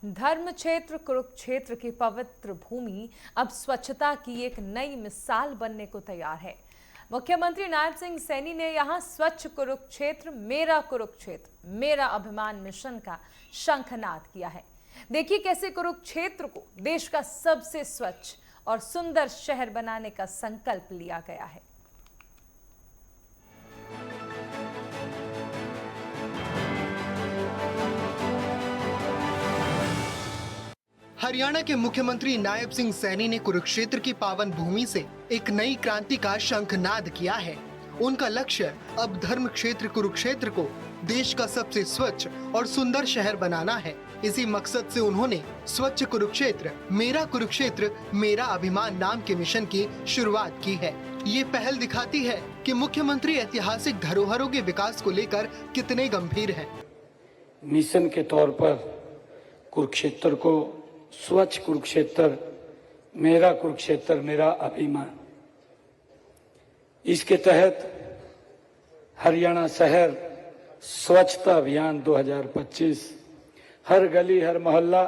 धर्म क्षेत्र कुरुक्षेत्र की पवित्र भूमि अब स्वच्छता की एक नई मिसाल बनने को तैयार है। मुख्यमंत्री नायब सिंह सैनी ने यहां स्वच्छ कुरुक्षेत्र मेरा अभिमान मिशन का शंखनाद किया है। देखिए कैसे कुरुक्षेत्र को देश का सबसे स्वच्छ और सुंदर शहर बनाने का संकल्प लिया गया है। हरियाणा के मुख्यमंत्री नायब सिंह सैनी ने कुरुक्षेत्र की पावन भूमि से एक नई क्रांति का शंखनाद किया है। उनका लक्ष्य अब धर्म क्षेत्र कुरुक्षेत्र को देश का सबसे स्वच्छ और सुंदर शहर बनाना है। इसी मकसद से उन्होंने स्वच्छ कुरुक्षेत्र मेरा अभिमान नाम के मिशन की शुरुआत की है। ये पहल दिखाती है कि मुख्यमंत्री ऐतिहासिक धरोहरों के विकास को लेकर कितने गंभीर हैं। मिशन के तौर पर कुरुक्षेत्र को स्वच्छ कुरुक्षेत्र मेरा अभिमान, इसके तहत हरियाणा शहर स्वच्छता अभियान 2025, हर गली हर मोहल्ला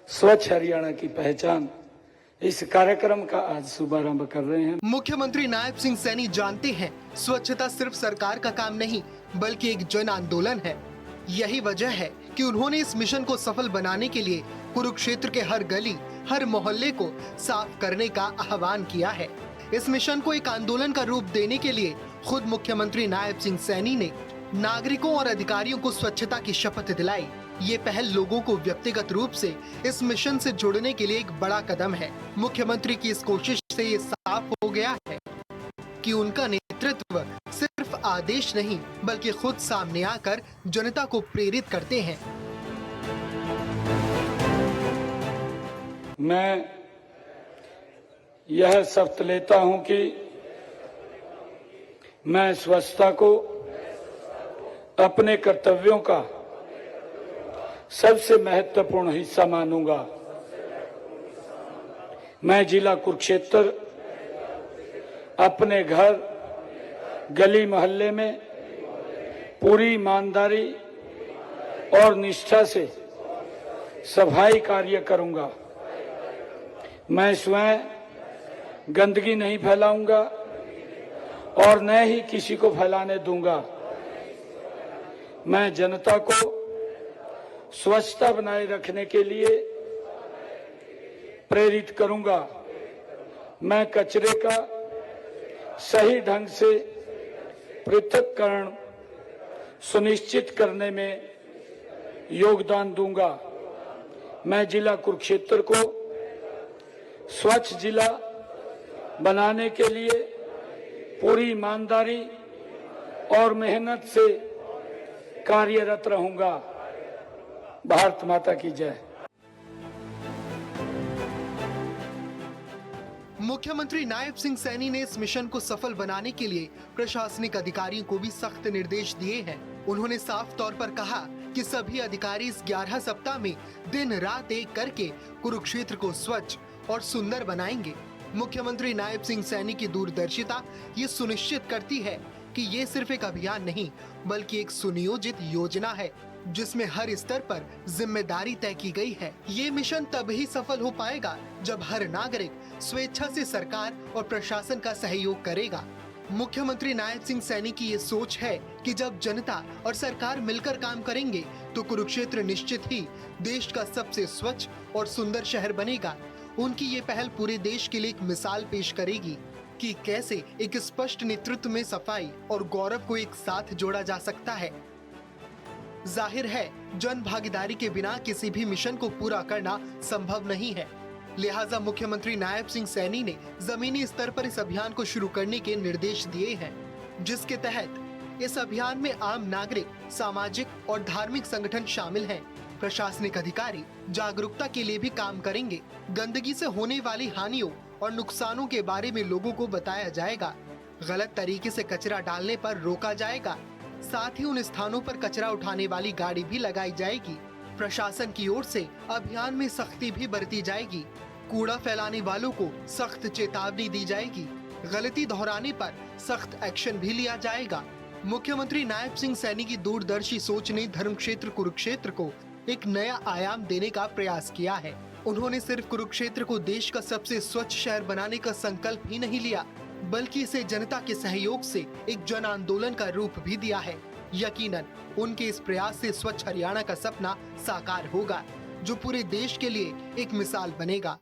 स्वच्छ हरियाणा की पहचान, इस कार्यक्रम का आज शुभारंभ कर रहे हैं। मुख्यमंत्री नायब सिंह सैनी जानते हैं स्वच्छता सिर्फ सरकार का काम नहीं बल्कि एक जन आंदोलन है। यही वजह है कि उन्होंने इस मिशन को सफल बनाने के लिए कुरुक्षेत्र के हर गली हर मोहल्ले को साफ करने का आह्वान किया है। इस मिशन को एक आंदोलन का रूप देने के लिए खुद मुख्यमंत्री नायब सिंह सैनी ने नागरिकों और अधिकारियों को स्वच्छता की शपथ दिलाई। ये पहल लोगों को व्यक्तिगत रूप से इस मिशन से जोड़ने के लिए एक बड़ा कदम है। मुख्यमंत्री की इस कोशिश से ये साफ हो गया है कि उनका नेतृत्व सिर्फ आदेश नहीं बल्कि खुद सामने आकर जनता को प्रेरित करते हैं। मैं यह शपथ लेता हूं कि मैं स्वच्छता को अपने कर्तव्यों का सबसे महत्वपूर्ण हिस्सा मानूंगा। मैं जिला कुरुक्षेत्र अपने घर गली मोहल्ले में पूरी ईमानदारी और निष्ठा से सफाई कार्य करूंगा। मैं स्वयं गंदगी नहीं फैलाऊंगा और न ही किसी को फैलाने दूंगा। मैं जनता को स्वच्छता बनाए रखने के लिए प्रेरित करूंगा। मैं कचरे का सही ढंग से पृथक्करण सुनिश्चित करने में योगदान दूंगा। मैं जिला कुरुक्षेत्र को स्वच्छ जिला बनाने के लिए पूरी ईमानदारी और मेहनत से कार्यरत रहूंगा। भारत माता की जय। मुख्यमंत्री नायब सिंह सैनी ने इस मिशन को सफल बनाने के लिए प्रशासनिक अधिकारियों को भी सख्त निर्देश दिए हैं। उन्होंने साफ तौर पर कहा कि सभी अधिकारी इस 11 सप्ताह में दिन रात एक करके कुरुक्षेत्र को स्वच्छ और सुंदर बनाएंगे। मुख्यमंत्री नायब सिंह सैनी की दूरदर्शिता ये सुनिश्चित करती है कि ये सिर्फ एक अभियान नहीं बल्कि एक सुनियोजित योजना है जिसमें हर स्तर पर जिम्मेदारी तय की गई है। ये मिशन तभी सफल हो पाएगा जब हर नागरिक स्वेच्छा से सरकार और प्रशासन का सहयोग करेगा। मुख्यमंत्री नायब सिंह सैनी की ये सोच है कि जब जनता और सरकार मिलकर काम करेंगे तो कुरुक्षेत्र निश्चित ही देश का सबसे स्वच्छ और सुंदर शहर बनेगा। उनकी ये पहल पूरे देश के लिए एक मिसाल पेश करेगी कि कैसे एक स्पष्ट नेतृत्व में सफाई और गौरव को एक साथ जोड़ा जा सकता है। जाहिर है जन भागीदारी के बिना किसी भी मिशन को पूरा करना संभव नहीं है। लिहाजा मुख्यमंत्री नायब सिंह सैनी ने जमीनी स्तर पर इस अभियान को शुरू करने के निर्देश दिए हैं, जिसके तहत इस अभियान में आम नागरिक, सामाजिक और धार्मिक संगठन शामिल हैं। प्रशासनिक अधिकारी जागरूकता के लिए भी काम करेंगे। गंदगी से होने वाली हानियों और नुकसानों के बारे में लोगों को बताया जाएगा। गलत तरीके से कचरा डालने पर रोका जाएगा। साथ ही उन स्थानों पर कचरा उठाने वाली गाड़ी भी लगाई जाएगी। प्रशासन की ओर से अभियान में सख्ती भी बरती जाएगी। कूड़ा फैलाने वालों को सख्त चेतावनी दी जाएगी। गलती दोहराने पर सख्त एक्शन भी लिया जाएगा। मुख्यमंत्री नायब सिंह सैनी की दूरदर्शी सोच ने धर्म क्षेत्र कुरुक्षेत्र को एक नया आयाम देने का प्रयास किया है। उन्होंने सिर्फ कुरुक्षेत्र को देश का सबसे स्वच्छ शहर बनाने का संकल्प ही नहीं लिया, बल्कि इसे जनता के सहयोग से एक जन आंदोलन का रूप भी दिया है। यकीनन उनके इस प्रयास से स्वच्छ हरियाणा का सपना साकार होगा, जो पूरे देश के लिए एक मिसाल बनेगा।